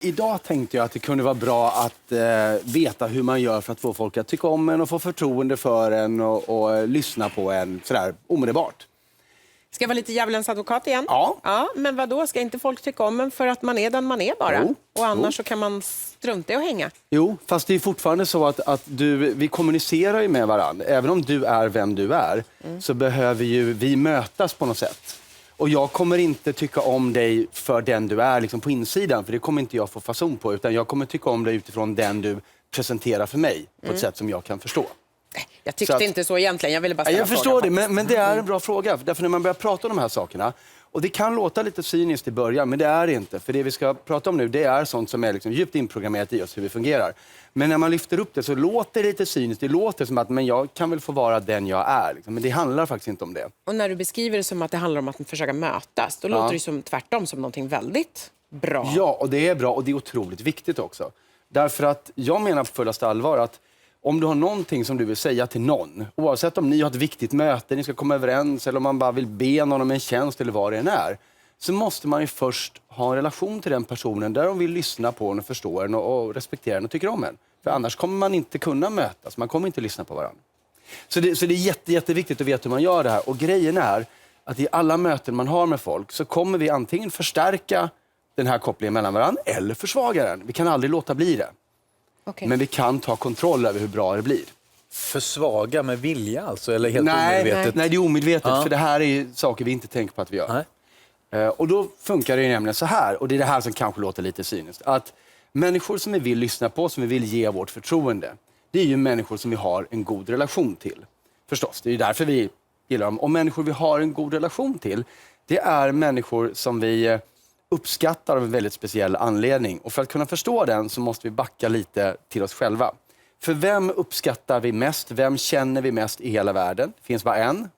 Idag tänkte jag att det kunde vara bra att veta hur man gör för att få folk att tycka om en och få förtroende för en och lyssna på en sådär omedelbart. Ska jag vara lite djävulens advokat igen? Ja. Men vad då? Ska inte folk tycka om en för att man är den man är bara? Jo. Och annars så kan man strunta i att hänga. Jo, fast det är fortfarande så att vi kommunicerar ju med varandra. Även om du är vem du är så behöver ju vi mötas på något sätt. Och jag kommer inte tycka om dig för den du är liksom på insidan. För det kommer inte jag få fason på. Utan jag kommer tycka om dig utifrån den du presenterar för mig. På ett sätt som jag kan förstå. Jag tyckte inte så egentligen. Jag ville bara ställa jag förstår frågan, det, men det är en bra fråga. Därför när man börjar prata om de här sakerna. Och det kan låta lite cyniskt i början, men det är det inte. För det vi ska prata om nu, det är sånt som är liksom djupt inprogrammerat i oss, hur vi fungerar. Men när man lyfter upp det så låter det lite cyniskt. Det låter som att men jag kan väl få vara den jag är. Liksom. Men det handlar faktiskt inte om det. Och när du beskriver det som att det handlar om att försöka mötas, då låter det som tvärtom som någonting väldigt bra. Ja, och det är bra och det är otroligt viktigt också. Därför att jag menar på fullaste allvar att om du har någonting som du vill säga till någon, oavsett om ni har ett viktigt möte, ni ska komma överens eller om man bara vill be någon om en tjänst eller vad det än är, så måste man ju först ha en relation till den personen där de vill lyssna på en och förstå en och respektera en och tycker om en. För annars kommer man inte kunna mötas, man kommer inte lyssna på varandra. Så det är jätteviktigt att veta hur man gör det här. Och grejen är att i alla möten man har med folk så kommer vi antingen förstärka den här kopplingen mellan varandra eller försvaga den. Vi kan aldrig låta bli det. Okay. Men vi kan ta kontroll över hur bra det blir. Försvaga med vilja alltså? Eller helt omedvetet? Nej, det är omedvetet. För det här är ju saker vi inte tänker på att vi gör. Och då funkar det ju nämligen så här. Och det är det här som kanske låter lite cyniskt. Att människor som vi vill lyssna på, som vi vill ge vårt förtroende. Det är ju människor som vi har en god relation till. Förstås, det är ju därför vi gillar dem. Och människor vi har en god relation till, det är människor som vi uppskattar av en väldigt speciell anledning. Och för att kunna förstå den så måste vi backa lite till oss själva. För vem uppskattar vi mest? Vem känner vi mest i hela världen? Det finns bara en.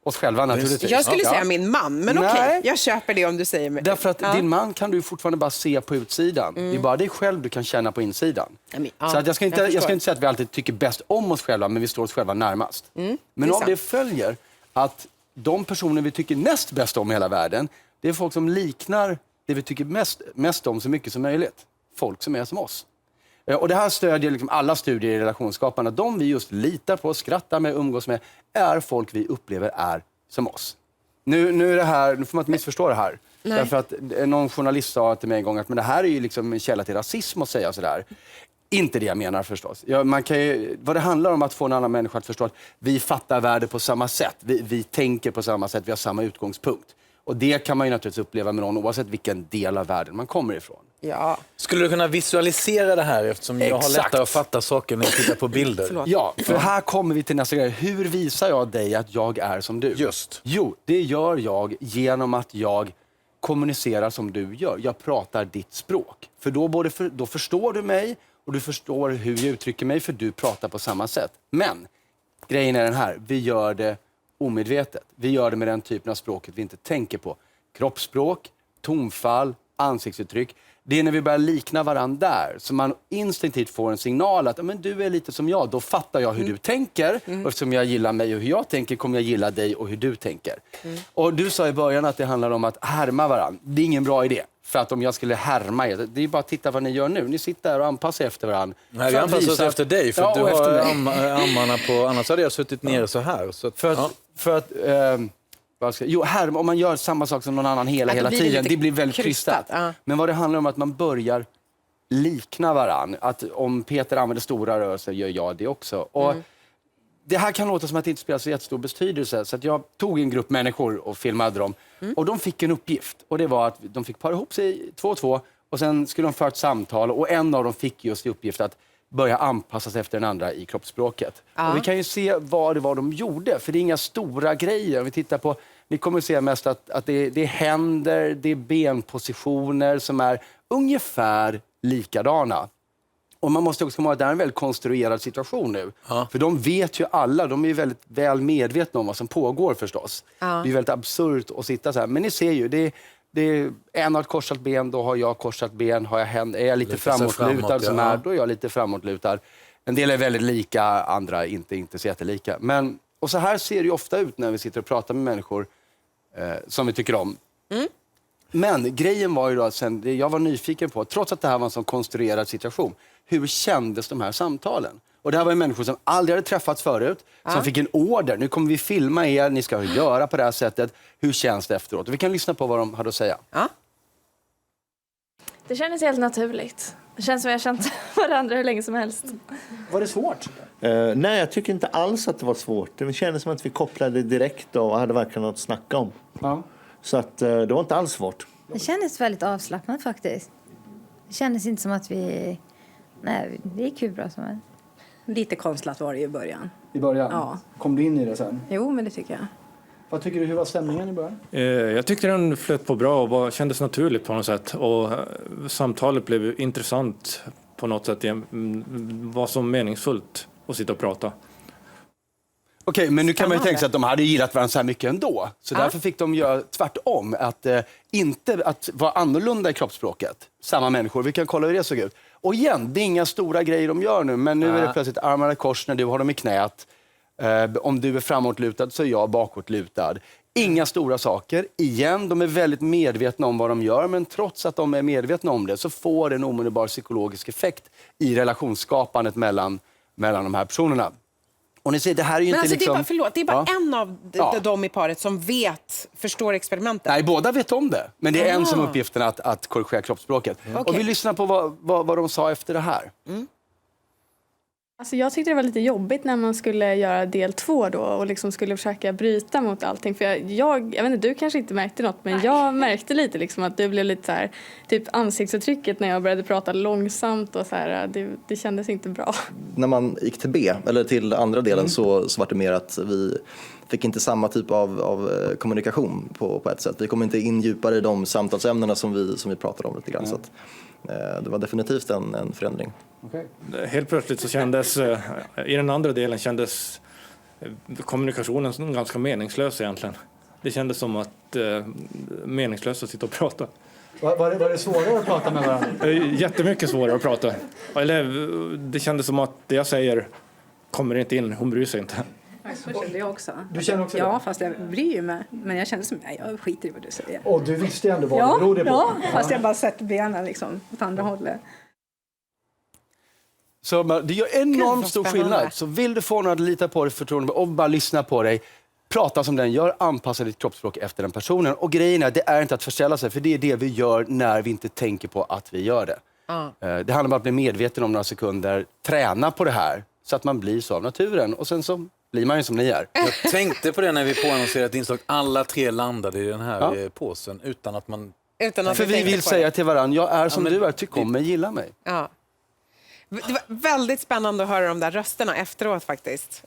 Oss själva naturligtvis. Jag skulle säga min man, men okej, jag köper det om du säger mig. Därför att din man kan du fortfarande bara se på utsidan. Det är bara dig själv du kan känna på insidan. Så att jag ska inte säga att vi alltid tycker bäst om oss själva, men vi står oss själva närmast. Men av det följer att de personer vi tycker näst bäst om i hela världen, det är folk som liknar det vi tycker mest om så mycket som möjligt. Folk som är som oss. Och det här stödjer liksom alla studier i relationsskapande. De vi just litar på, skrattar med, umgås med, är folk vi upplever är som oss. Nu är det här, nu får man inte missförstå det här. Nej. Därför att någon journalist sa till mig en gång att men det här är ju liksom en källa till rasism att säga sådär. Inte det jag menar förstås. Man kan ju, vad det handlar om att få en annan människa att förstå att vi fattar världen på samma sätt. Vi tänker på samma sätt, vi har samma utgångspunkt. Och det kan man ju naturligtvis uppleva med någon oavsett vilken del av världen man kommer ifrån. Ja. Skulle du kunna visualisera det här eftersom jag har lättare att fatta saker när jag tittar på bilder? Ja, för här kommer vi till nästa grej. Hur visar jag dig att jag är som du? Just. Jo, det gör jag genom att jag kommunicerar som du gör. Jag pratar ditt språk. För då förstår du mig och du förstår hur jag uttrycker mig för du pratar på samma sätt. Men grejen är den här, vi gör det omedvetet. Vi gör det med den typen av språket vi inte tänker på. Kroppsspråk, tonfall, ansiktsuttryck. Det är när vi börjar likna varandra där så man instinktivt får en signal att men du är lite som jag. Då fattar jag hur du tänker. Och eftersom jag gillar mig och hur jag tänker kommer jag gilla dig och hur du tänker. Och du sa i början att det handlar om att härma varandra. Det är ingen bra idé. För att om jag skulle härma er, det är bara att titta vad ni gör nu. Ni sitter där och anpassar efter varandra. Nej, vi anpassar oss efter dig. För du har ammarna på, annars hade jag suttit nere så här. Så att, om man gör samma sak som någon annan hela tiden, det blir väldigt krystat. Men vad det handlar om är att man börjar likna varann. Att om Peter använder stora rörelser gör jag det också. Och det här kan låta som att det inte spelar så jättestor betydelse. Så att jag tog en grupp människor och filmade dem. Och de fick en uppgift. Och det var att de fick para ihop sig 2 och 2. Och sen skulle de föra ett samtal. Och en av dem fick just i uppgift att börja anpassa sig efter den andra i kroppsspråket. Och vi kan ju se vad det var de gjorde. För det är inga stora grejer. Om vi tittar på, ni kommer att se mest att det är händer, det är benpositioner som är ungefär likadana. Och man måste också komma ihåg att det är en väldigt konstruerad situation nu. För de vet ju alla, de är ju väldigt väl medvetna om vad som pågår förstås. Det är väldigt absurt att sitta så här. Men ni ser ju, det är en har ett korsat ben, då har jag korsat ben. Är jag lite framåtlutad som är, då är jag lite framåtlutad. En del är väldigt lika, andra inte så jättelika. Men, och så här ser det ju ofta ut när vi sitter och pratar med människor som vi tycker om. Men grejen var ju då att sen, jag var nyfiken på, trots att det här var en sån konstruerad situation, hur kändes de här samtalen? Och det här var ju människor som aldrig hade träffats förut, som fick en order. Nu kommer vi filma er, ni ska göra på det här sättet. Hur känns det efteråt? Och vi kan lyssna på vad de hade att säga. Ja. Det kändes helt naturligt. Det känns som jag har känt varandra hur länge som helst. Var det svårt? Nej, jag tycker inte alls att det var svårt. Det kändes som att vi kopplade direkt och hade verkligen något att snacka om. Ja. Så att, det var inte alls svårt. Det kändes väldigt avslappnat faktiskt. Det kändes inte som att vi... Nej, det gick hur bra som helst. Lite konstlat var det i början. I början? Ja. Kom du in i det sen? Jo, men det tycker jag. Vad tycker du, hur var stämningen i början? Jag tyckte den flöt på bra och kändes naturligt på något sätt. Och samtalet blev intressant på något sätt. Det var så meningsfullt att sitta och prata. Okej, men nu kan man ju tänka sig att de hade gillat varandra så här mycket ändå. Så därför fick de göra tvärtom. Att vara annorlunda i kroppsspråket. Samma människor, vi kan kolla hur det såg ut. Och igen, det är inga stora grejer de gör nu. Men nu är det plötsligt armarna i kors när du har dem i knät. Om du är framåtlutad så är jag bakåtlutad. Inga stora saker. Igen, de är väldigt medvetna om vad de gör. Men trots att de är medvetna om det så får det en omedelbar psykologisk effekt i relationsskapandet mellan de här personerna. Och ni ser, det här är ju inte liksom... det är bara en av dem i paret som förstår experimentet. Nej, båda vet om det. Men det är en som har uppgiften att korrigera kroppsspråket. Okay. Och vi lyssnar på vad de sa efter det här. Alltså jag tyckte det var lite jobbigt när man skulle göra del 2 då och liksom skulle försöka bryta mot allting. För jag vet inte, du kanske inte märkte något, men jag märkte lite liksom att du blev lite så här, typ ansiktsuttrycket när jag började prata långsamt och så här, det kändes inte bra. När man gick till B, eller till andra delen, så var det mer att vi fick inte samma typ av kommunikation på ett sätt. Vi kom inte in djupare i de samtalsämnena som vi pratade om lite grann. Så att, det var definitivt en förändring. Okay. Helt plötsligt så kändes, i den andra delen kändes kommunikationen ganska meningslös egentligen. Det kändes som att meningslöst att sitta och prata. Var det svårare att prata med varandra? Jättemycket svårare att prata. Eller det kändes som att det jag säger kommer inte in, hon bryr sig inte. Så kände jag också. Du känner också ja, fast jag bryr mig. Men jag kände som jag skiter i vad du säger. Och du visste ändå vad det berodde på. Ja, fast jag bara sett benen liksom åt andra hållet. Så det gör enormt stor skillnad. Så vill du få någon att lita på dig, förtroende och bara lyssna på dig, prata som den gör, anpassa ditt kroppsspråk efter den personen. Och grejen är, det är inte att förställa sig, för det är det vi gör när vi inte tänker på att vi gör det. Det handlar om att bli medveten om några sekunder, träna på det här så att man blir så av naturen. Och sen så blir man ju som ni är. Jag tänkte på det när vi påannonserade ett inslag. Alla 3 landade i den här påsen utan att man... För vi vill säga till varandra, jag är som du är, tyck om mig, gilla mig. Ja. Det var väldigt spännande att höra de där rösterna efteråt faktiskt.